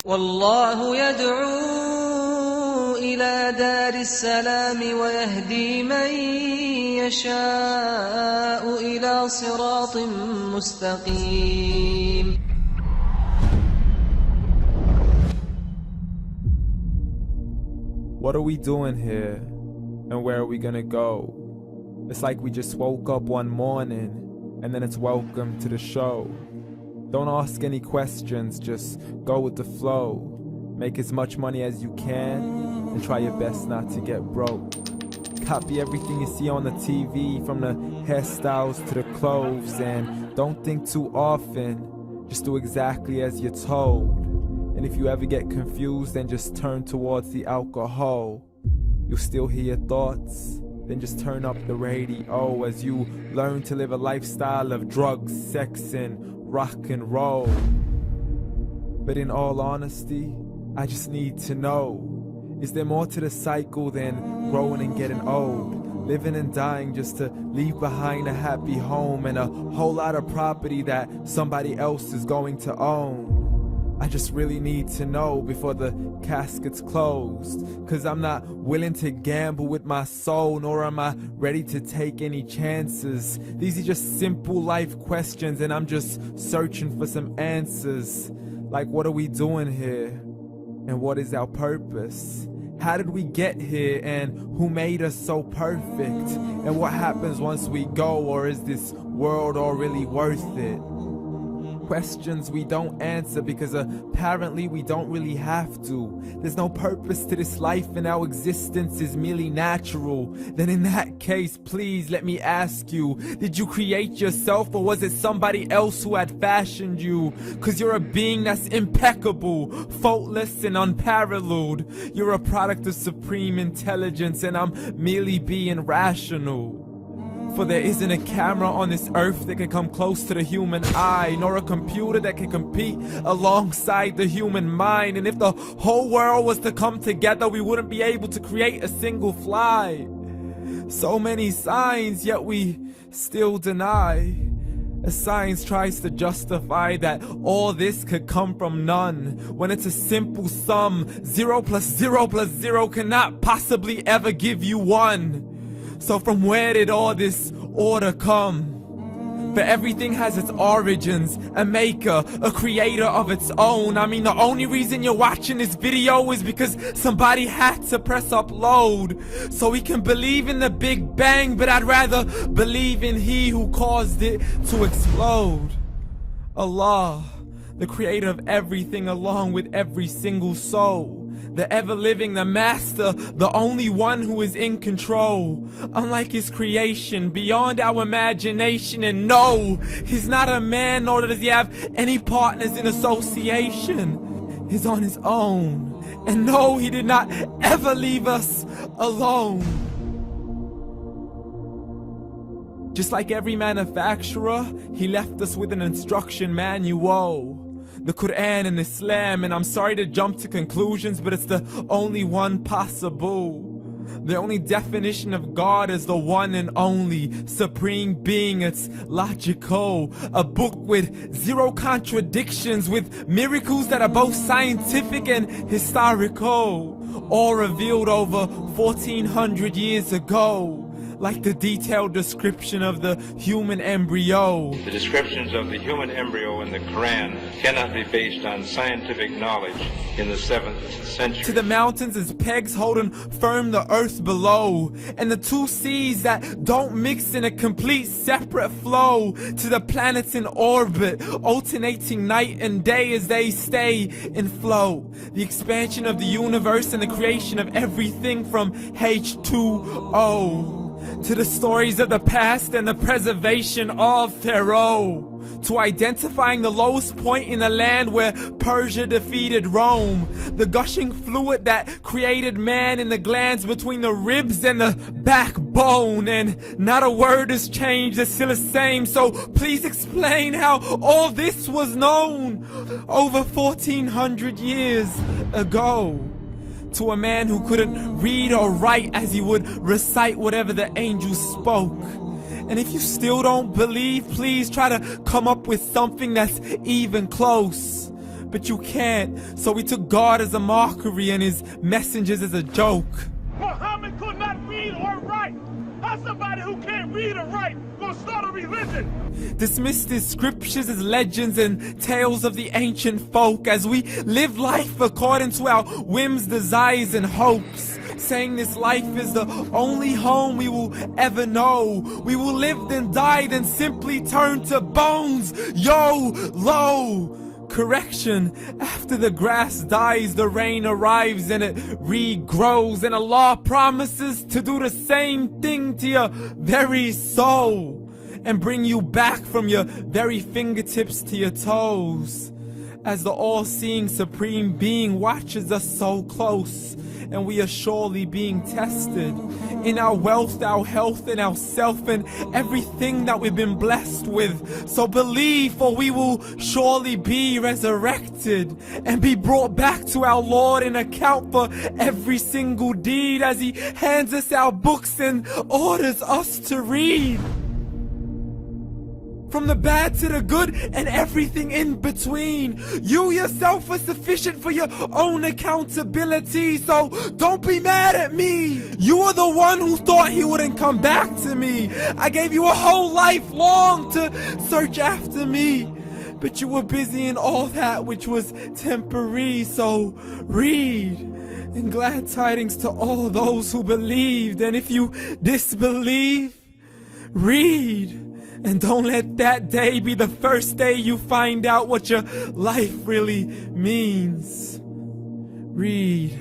والله يدعو إلى دار السلام ويهدي من يشاء إلى صراط مستقيم. What are we doing here? And where are we gonna go? It's like we just woke up one morning and then it's welcome to the show. Don't ask any questions, just go with the flow. Make as much money as you can and try your best not to get broke. Copy everything you see on the TV, from the hairstyles to the clothes, and don't think too often, just do exactly as you're told. And if you ever get confused, then just turn towards the alcohol. You'll still hear your thoughts, then just turn up the radio as you learn to live a lifestyle of drugs, sex, and rock and roll. But in all honesty, I just need to know, is there more to the cycle than growing and getting old? Living and dying just to leave behind a happy home and a whole lot of property that somebody else is going to own. I just really need to know before the casket's closed, 'cause I'm not willing to gamble with my soul, nor am I ready to take any chances. These are just simple life questions and I'm just searching for some answers. Like, what are we doing here? And what is our purpose? How did we get here, and who made us so perfect? And what happens once we go, or is this world all really worth it? Questions we don't answer because apparently we don't really have to. There's no purpose to this life and our existence is merely natural. Then in that case, please let me ask you, did you create yourself, or was it somebody else who had fashioned you? 'Cause you're a being that's impeccable, faultless and unparalleled. You're a product of supreme intelligence and I'm merely being rational. For there isn't a camera on this earth that can come close to the human eye, nor a computer that can compete alongside the human mind. And if the whole world was to come together, we wouldn't be able to create a single fly. So many signs, yet we still deny. As science tries to justify that all this could come from none, when it's a simple sum. 0 plus 0 plus 0 cannot possibly ever give you 1. So from where did all this order come? For everything has its origins, a maker, a creator of its own. I mean, the only reason you're watching this video is because somebody had to press upload. So we can believe in the Big Bang, but I'd rather believe in He who caused it to explode. Allah, the creator of everything along with every single soul. The ever-living, the master, the only one who is in control. Unlike his creation, beyond our imagination. And no, he's not a man, nor does he have any partners in association. He's on his own. And no, he did not ever leave us alone. Just like every manufacturer, he left us with an instruction manual. The Quran and Islam, and I'm sorry to jump to conclusions, but it's the only one possible. The only definition of God is the one and only supreme being. It's logical, a book with 0 contradictions, with miracles that are both scientific and historical, all revealed over 1400 years ago. Like the detailed description of the human embryo. The descriptions of the human embryo in the Quran cannot be based on scientific knowledge in the 7th century. To the mountains as pegs holding firm the earth below, and the 2 seas that don't mix in a complete separate flow. To the planets in orbit, alternating night and day as they stay in flow. The expansion of the universe and the creation of everything from H2O. To the stories of the past and the preservation of Pharaoh. To identifying the lowest point in the land where Persia defeated Rome. The gushing fluid that created man in the glands between the ribs and the backbone. And not a word has changed, it's still the same. So please explain how all this was known over 1400 years ago. To a man who couldn't read or write, as he would recite whatever the angels spoke. And if you still don't believe, please try to come up with something that's even close. but you can't. So we took God as a mockery and his messengers as a joke. Muhammad could not read or write. How's somebody who can't read or write gonna start a religion? Dismissed his scriptures as legends and tales of the ancient folk as we live life according to our whims, desires, and hopes. Saying this life is the only home we will ever know. We will live then die then simply turn to bones. YOLO! Correction, after the grass dies, the rain arrives and it regrows, and Allah promises to do the same thing to your very soul and bring you back from your very fingertips to your toes, as the all-seeing supreme being watches us so close, and we are surely being tested in our wealth, our health, and our self, and everything that we've been blessed with. So believe, for we will surely be resurrected and be brought back to our Lord and account for every single deed as he hands us our books and orders us to read. From the bad to the good and everything in between. You yourself are sufficient for your own accountability, so don't be mad at me. You are the one who thought he wouldn't come back to me. I gave you a whole life long to search after me, but you were busy in all that which was temporary, so read. And glad tidings to all those who believed, and if you disbelieve, read. And don't let that day be the first day you find out what your life really means. Read.